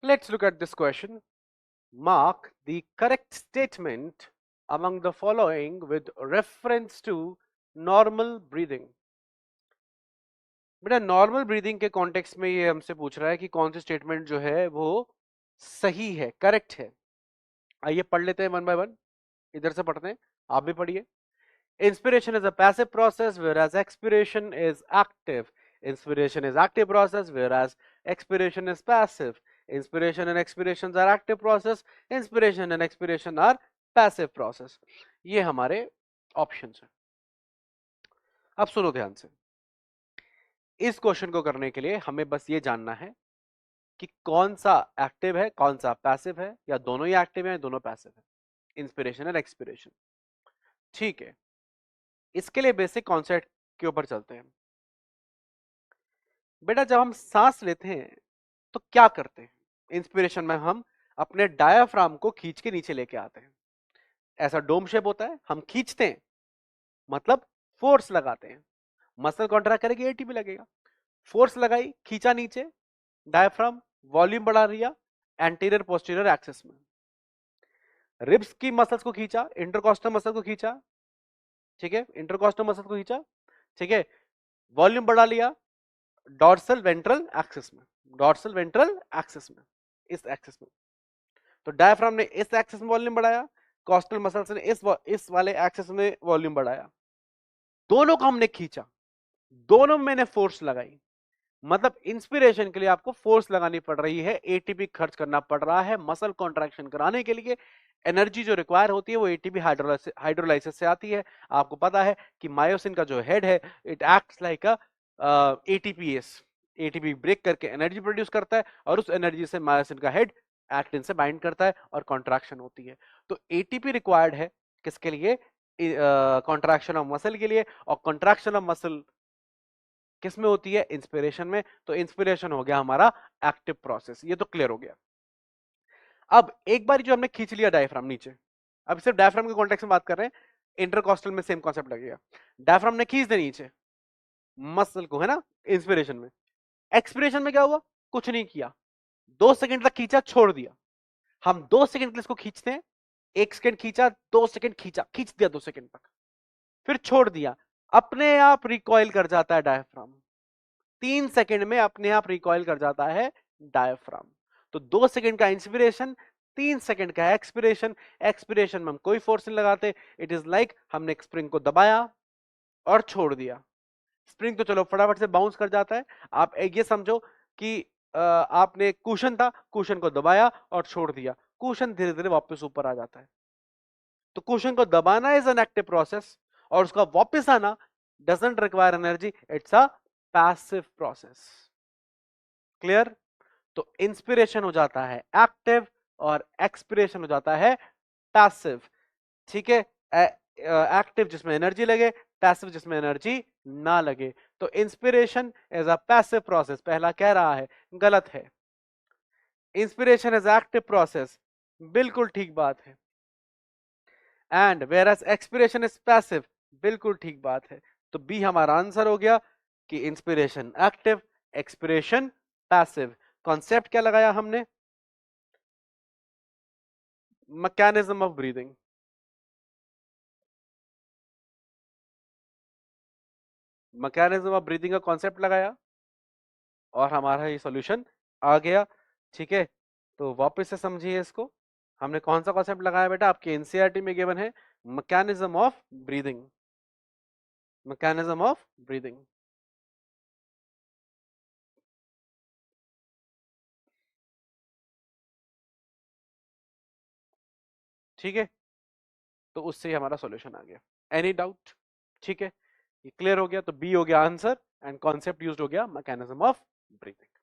Let's look at this question. Mark the correct statement among the following with reference to normal breathing. बेटा normal breathing के context में ये हमसे पूछ रहा है कि कौन सी स्टेटमेंट जो है वो सही है, करेक्ट है। आइए पढ़ लेते हैं वन बाय वन, इधर से पढ़ते हैं, आप भी पढ़िए। Inspiration is a passive process, whereas expiration is active. Inspiration is active process, whereas expiration is passive. Inspiration and expirations are active process. Inspiration and expiration are passive process. ये हमारे options हैं। अब सुनो ध्यान से, इस क्वेश्चन को करने के लिए हमें बस ये जानना है कि कौन सा एक्टिव है, कौन सा पैसिव है, या दोनों ही एक्टिव है, दोनों पैसिव है, इंस्पिरेशन और एक्सपिरेशन। ठीक है, इसके लिए बेसिक कॉन्सेप्ट के ऊपर चलते हैं। बेटा जब हम सांस लेते हैं तो क्या करते हैं? इंस्पिरेशन में हम अपने डायाफ्राम को खींच के नीचे लेके आते हैं, ऐसा डोम शेप होता है, हम खींचते हैं मतलब फोर्स लगाते हैं, मसल कॉन्ट्रैक्ट करेगी एटीपी लगेगा, फोर्स लगाई, खींचा नीचे, डायाफ्राम वॉल्यूम बढ़ा दिया एंटीरियर पोस्टीरियर एक्सिस में, रिब्स की मसल्स को खींचा, इंटरकॉस्टल मसल को खींचा, ठीक है, इंटरकॉस्टल मसल को खींचा, ठीक है, वॉल्यूम बढ़ा लिया डॉर्सल वेंट्रल एक्सिस में, डॉर्सल वेंट्रल एक्सिस में, इस एक्सिस में। तो डायफ्राम ने इस एक्सिस में वॉल्यूम बढ़ाया, कॉस्टल मसल्स ने इस वाले एक्सिस में वॉल्यूम बढ़ाया, दोनों को हमने खींचा, दोनों में मैंने फोर्स लगाई, मतलब इंस्पिरेशन के लिए आपको फोर्स लगानी पड़ रही है, एटीपी खर्च करना पड़ रहा है मसल कॉन्ट्रैक्शन कराने के लिए। एनर्जी जो रिक्वायर होती है वो एटीपी हाइड्रोलाइसिस से आती है। आपको पता है कि मायोसिन का जो हेड है it acts like a ATPase, ATP break करके एनर्जी प्रोड्यूस करता है और उस एनर्जी से मायोसिन का हेड एक्टिन से बाइंड करता है और कॉन्ट्रैक्शन होती है। तो एटीपी रिक्वायर्ड है किसके लिए? कॉन्ट्रैक्शन ऑफ मसल के लिए, और कॉन्ट्रैक्शन ऑफ मसल किस में होती है? इंस्पिरेशन में। तो इंस्पिरेशन हो गया हमारा एक्टिव प्रोसेस, ये तो क्लियर हो गया। अब एक बार जो हमने खींच लिया डायफ्राम नीचे, अब सिर्फ डायफ्राम के कॉन्टेक्स्ट में बात कर रहे हैं, इंटरकॉस्टल में सेम कॉन्सेप्ट लगेगा। डायफ्राम ने खींच दिया नीचे मसल को, है ना, इंस्पिरेशन में। एक्सपिरेशन में क्या हुआ? कुछ नहीं किया, 2 सेकंड तक खींचा, छोड़ दिया। हम 2 सेकंड के लिए इसको खींचते हैं, 1 सेकंड खींचा, 2 सेकंड खींचा, खींच दिया 2 सेकंड तक, फिर छोड़ दिया, अपने आप रिकॉइल कर जाता है डायफ्राम। 3 सेकंड में अपने आप रिकॉइल कर जाता है डायफ्राम। तो 2 सेकंड का इंस्पिरेशन, 3 सेकंड का एक्सपिरेशन। एक्सपिरेशन में हम कोई फोर्स नहीं लगाते, इट इज लाइक हमने स्प्रिंग को दबाया और छोड़ दिया। स्प्रिंग तो चलो फटाफट से बाउंस कर जाता है, आप एक ये समझो कि आपने कुशन था, कुशन को दबाया और छोड़ दिया, कुशन धीरे धीरे वापस ऊपर आ जाता है। तो कुशन को दबाना इज एन एक्टिव प्रोसेस और उसका वापस आना doesn't require energy, it's a passive process. Clear? तो इंस्पिरेशन हो जाता है एक्टिव और एक्सपिरेशन हो जाता है पैसिव। ठीक है, एक्टिव जिसमें एनर्जी लगे, पैसिव जिसमें एनर्जी ना लगे। तो inspiration is a passive process, पहला कह रहा है, गलत है। इंस्पिरेशन इज एक्टिव प्रोसेस, बिल्कुल ठीक बात है। And whereas expiration is passive, बिल्कुल ठीक बात है। तो बी हमारा आंसर हो गया कि inspiration active, expiration passive. Concept क्या लगाया हमने? Mechanism of breathing. Mechanism of breathing का कॉन्सेप्ट लगाया और हमारा ये सॉल्यूशन आ गया। ठीक है, तो वापस से समझिए इसको, हमने कौन सा कॉन्सेप्ट लगाया बेटा? आपके एनसीईआरटी में गिवन है mechanism of breathing, mechanism of breathing. ठीक है, तो उससे ही हमारा सॉल्यूशन आ गया। Any doubt? ठीक है, ये क्लियर हो गया, तो बी हो गया आंसर एंड कॉन्सेप्ट यूज्ड हो गया मैकेनिज्म ऑफ ब्रीदिंग।